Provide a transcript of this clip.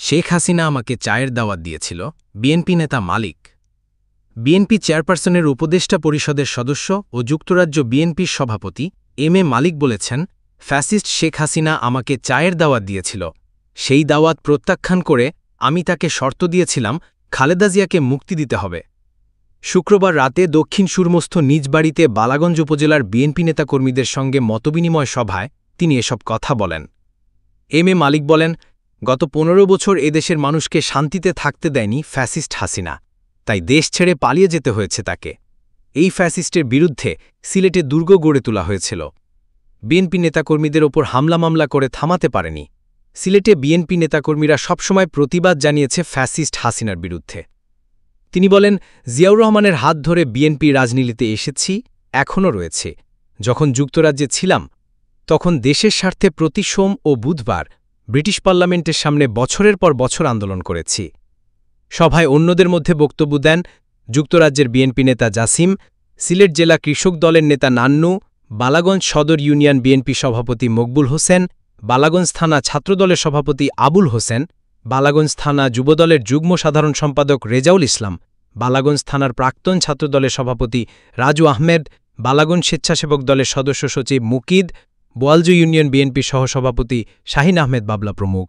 শেখ হাসিনা আমাকে চায়ের দাওয়াত দিয়েছিল, বিএনপি নেতা মালিক। বিএনপি চেয়ারপারসনের উপদেষ্টা পরিষদের সদস্য ও যুক্তরাজ্য বিএনপির সভাপতি এম এ মালিক বলেছেন, ফ্যাসিস্ট শেখ হাসিনা আমাকে চায়ের দাওয়াত দিয়েছিল। সেই দাওয়াত প্রত্যাখ্যান করে আমি তাকে শর্ত দিয়েছিলাম খালেদা জিয়াকে মুক্তি দিতে হবে। শুক্রবার রাতে দক্ষিণ সুরমস্থ নিজ বাড়িতে বালাগঞ্জ উপজেলার বিএনপি নেতাকর্মীদের সঙ্গে মতবিনিময় সভায় তিনি এসব কথা বলেন। এম এ মালিক বলেন, গত ১৫ বছর এদেশের মানুষকে শান্তিতে থাকতে দেয়নি ফ্যাসিস্ট হাসিনা, তাই দেশ ছেড়ে পালিয়ে যেতে হয়েছে তাকে। এই ফ্যাসিস্টের বিরুদ্ধে সিলেটে দুর্গ গড়ে তোলা হয়েছিল। বিএনপি নেতাকর্মীদের ওপর হামলা মামলা করে থামাতে পারেনি। সিলেটে বিএনপি নেতাকর্মীরা সবসময় প্রতিবাদ জানিয়েছে ফ্যাসিস্ট হাসিনার বিরুদ্ধে। তিনি বলেন, জিয়াউর রহমানের হাত ধরে বিএনপি রাজনীতিতে এসেছি, এখনও রয়েছে। যখন যুক্তরাজ্যে ছিলাম তখন দেশের স্বার্থে প্রতি সোম ও বুধবার ব্রিটিশ পার্লামেন্টের সামনে বছরের পর বছর আন্দোলন করেছি। সভায় অন্যদের মধ্যে বক্তব্য দেন যুক্তরাজ্যের বিএনপি নেতা জাসিম, সিলেট জেলা কৃষক দলের নেতা নান্নু, বালাগঞ্জ সদর ইউনিয়ন বিএনপি সভাপতি মকবুল হোসেন, বালাগঞ্জ থানা ছাত্রদলের সভাপতি আবুল হোসেন, বালাগঞ্জ থানা যুবদলের যুগ্ম সাধারণ সম্পাদক রেজাউল ইসলাম, বালাগঞ্জ থানার প্রাক্তন ছাত্রদলের সভাপতি রাজু আহমেদ, বালাগঞ্জ স্বেচ্ছাসেবক দলের সদস্য সচিব মুকিদ, বোয়ালজু ইউনিয়ন বিএনপি সহসভাপতি শাহিন আহমেদ বাবলা প্রমুখ।